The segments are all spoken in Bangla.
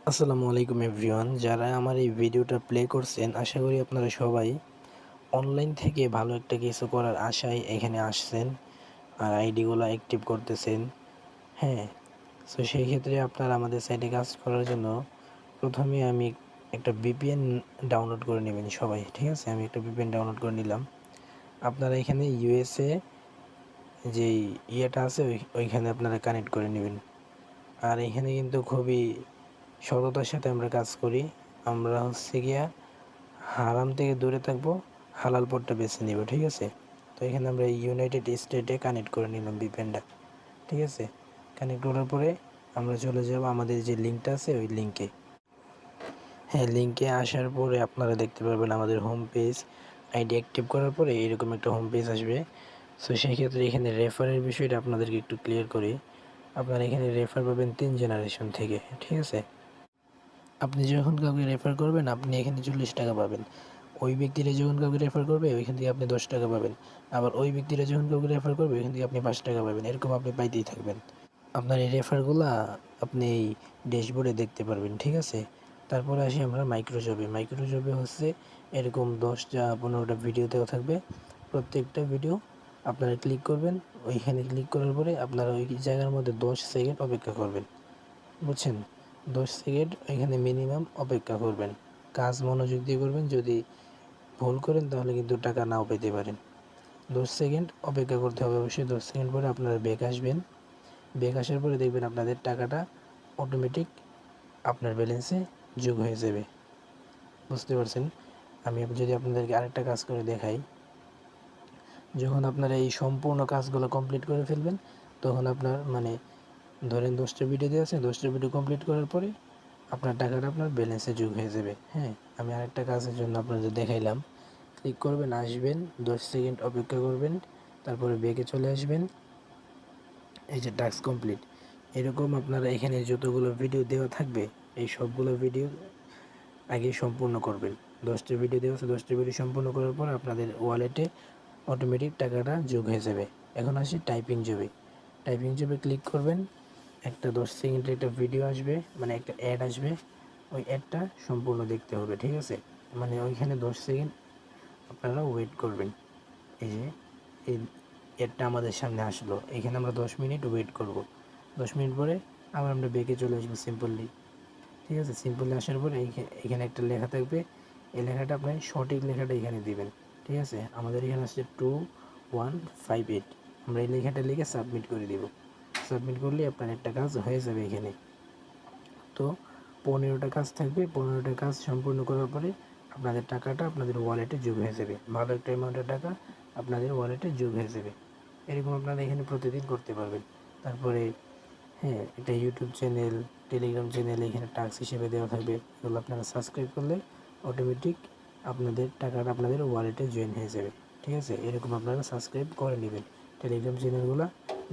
আসসালামু আলাইকুম এভরিওয়ান, যারা আমার এই ভিডিওটা প্লে করছেন আশা করি আপনারা সবাই অনলাইন থেকে ভালো একটা কিছু করার আশায় এখানে আসছেন আর আইডিগুলো অ্যাক্টিভ করতেছেন। হ্যাঁ, সো সেই ক্ষেত্রে আপনারা আমাদের সাইটে কাজ করার জন্য প্রথমে আমি একটা ভিপিএন ডাউনলোড করে নেবেন সবাই। ঠিক আছে, আমি একটা ভিপিএন ডাউনলোড করে নিলাম। আপনারা এখানে ইউএসএ যেই ইয়েটা আছে ওইখানে আপনারা কানেক্ট করে নেবেন। আর এখানে কিন্তু খুবই সততার সাথে আমরা কাজ করি। আমরা হচ্ছে গিয়া হারাম থেকে দূরে থাকবো, হালাল পথটা বেছে নিব। ঠিক আছে, তো এখানে আমরা ইউনাইটেড স্টেটে কানেক্ট করে নিলাম ভিপিএনটা। ঠিক আছে, কানেক্ট করার পরে আমরা চলে যাব আমাদের যে লিঙ্কটা আছে ওই লিঙ্কে। হ্যাঁ, লিঙ্কে আসার পরে আপনারা দেখতে পারবেন আমাদের হোম পেজ। আইডি অ্যাক্টিভ করার পরে এরকম একটা হোম পেজ আসবে। সো সেই ক্ষেত্রে এখানে রেফারের বিষয়টা আপনাদেরকে একটু ক্লিয়ার করি। আপনারা এখানে রেফার পাবেন 3 জেনারেশন থেকে। ঠিক আছে, আপনি যখন কাউকে রেফার করবেন আপনি এখানে 40 টাকা পাবেন। ওই ব্যক্তিরা যখন কাউকে রেফার করবে ওইখান থেকে আপনি 10 টাকা পাবেন। আবার ওই ব্যক্তিরা যখন কাউকে রেফার করবে ওইখান থেকে আপনি 5 টাকা পাবেন। এরকম আপনি পাইতেই থাকবেন। আপনার এই রেফারগুলা আপনি এই ড্যাশবোর্ডে দেখতে পারবেন। ঠিক আছে, তারপরে আসি আমরা মাইক্রোজবে। মাইক্রোজবে হচ্ছে এরকম 10টা 15টা ভিডিও দেওয়া থাকবে। প্রত্যেকটা ভিডিও আপনারা ক্লিক করবেন। ওইখানে ক্লিক করার পরে আপনারা ওই জায়গার মধ্যে 10 সেকেন্ড অপেক্ষা করবেন। বুঝছেন, 10 সেকেন্ড এখানে মিনিমাম অপেক্ষা করবেন। কাজ মনোযোগ দিয়ে করবেন। যদি ভুল করেন তাহলে কিন্তু টাকা নাও পেতে পারেন। 10 সেকেন্ড অপেক্ষা করতে হবে অবশ্যই। 10 সেকেন্ড পরে আপনারা ব্যাক আসবেন। ব্যাক আসার পরে দেখবেন আপনাদের টাকাটা অটোমেটিক আপনার ব্যালেন্সে যোগ হয়ে যাবে। বুঝতে পারছেন? আমি যদি আপনাদেরকে আরেকটা কাজ করে দেখাই, যখন আপনারা এই সম্পূর্ণ কাজগুলো কমপ্লিট করে ফেলবেন তখন আপনার ধরেন 10টা ভিডিও দেওয়া আছে, 10টা ভিডিও কমপ্লিট করার পরে আপনার টাকাটা আপনার ব্যালেন্সে যোগ হয়ে যাবে। হ্যাঁ, আমি আরেকটা কাজের জন্য আপনাদের দেখাইলাম। ক্লিক করবেন, আসবেন, 10 সেকেন্ড অপেক্ষা করবেন, তারপরে ব্যাকে চলে আসবেন। এই যে টাস্ক কমপ্লিট, এরকম আপনারা এখানে যতগুলো ভিডিও দেওয়া থাকবে এই সবগুলো ভিডিও আগে সম্পূর্ণ করবেন। 10টা ভিডিও দেওয়া আছে, 10টা ভিডিও সম্পূর্ণ করার পর আপনাদের ওয়ালেটে অটোমেটিক টাকাটা যোগ হয়ে যাবে। এখন আসি টাইপিং জবে। টাইপিং জবে ক্লিক করবেন। একটা 10 সেকেন্ডের একটা ভিডিও আসবে, একটা অ্যাড আসবে। ওই অ্যাডটা সম্পূর্ণ দেখতে হবে। ঠিক আছে, ওইখানে 10 সেকেন্ড আপনারা ওয়েট করবেন। এই যে এই অ্যাডটা আমাদের সামনে আসলো, এখানে আমরা 10 মিনিট ওয়েট করব। 10 মিনিট পরে আবার আমরা ব্যাকে চলে আসবো সিম্পলি। ঠিক আছে, সিম্পলি আসার পরে এখানে একটা লেখা থাকবে। এই লেখাটা আপনি সঠিক লেখাটা এখানে দিবেন। ঠিক আছে, আমাদের এখানে আসছে 2158। আমরা এই লেখাটা লিখে সাবমিট করে দিব। সাবমিট করলে আপনার একটা কাজ হয়ে যাবে এখানে। তো 15টা কাজ থাকবে। 15টা কাজ সম্পূর্ণ করার পরে আপনাদের টাকাটা আপনাদের ওয়ালেটে যোগ হয়ে যাবে। ভালো একটা অ্যামাউন্টের টাকা আপনাদের ওয়ালেটে যোগ হয়ে যাবে। এরকম আপনারা এখানে প্রতিদিন করতে পারবেন। তারপরে হ্যাঁ, একটা ইউটিউব চ্যানেল, টেলিগ্রাম চ্যানেল এখানে টাস্ক হিসেবে দেওয়া থাকবে। এগুলো আপনারা সাবস্ক্রাইব করলে অটোমেটিক আপনাদের টাকাটা আপনাদের ওয়ালেটে জয়েন হয়ে যাবে। ঠিক আছে, এরকম আপনারা সাবস্ক্রাইব করে নেবেন, টেলিগ্রাম চ্যানেলগুলো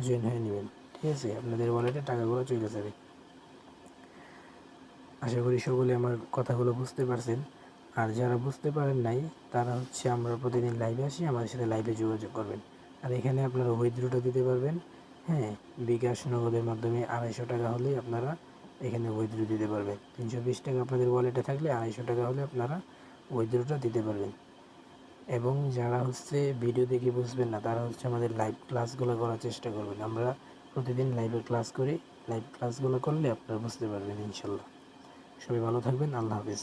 জয়েন হয়ে নেবেন। ঠিক আছে, আপনাদের ওয়ালেটে টাকাগুলো চলে যাবে। আশা করি সকলে আমার কথাগুলো বুঝতে পারছেন। আর যারা বুঝতে পারেন নাই তারা আমরা প্রতিদিন লাইভে আসি, আমাদের সাথে লাইভে যোগাযোগ করবেন। আর এখানে আপনারা উইথড্রটা দিতে পারবেন। হ্যাঁ, বিকাশ নগদের মাধ্যমে 250 টাকা হলে আপনারা এখানে উইথড্র দিতে পারবেন। 320 টাকা আপনাদের ওয়ালেটে থাকলে 250 টাকা হলে আপনারা উইথড্রটা দিতে পারবেন। এবং যারা ভিডিও দেখে বুঝবেন না তারা আমাদের লাইভ ক্লাসগুলো করার চেষ্টা করবেন। আমরা প্রতিদিন লাইভে ক্লাস করি। লাইভ ক্লাসগুলো করলে আপনারা বুঝতে পারবেন ইনশাল্লাহ। সবাই ভালো থাকবেন। আল্লাহ হাফেজ।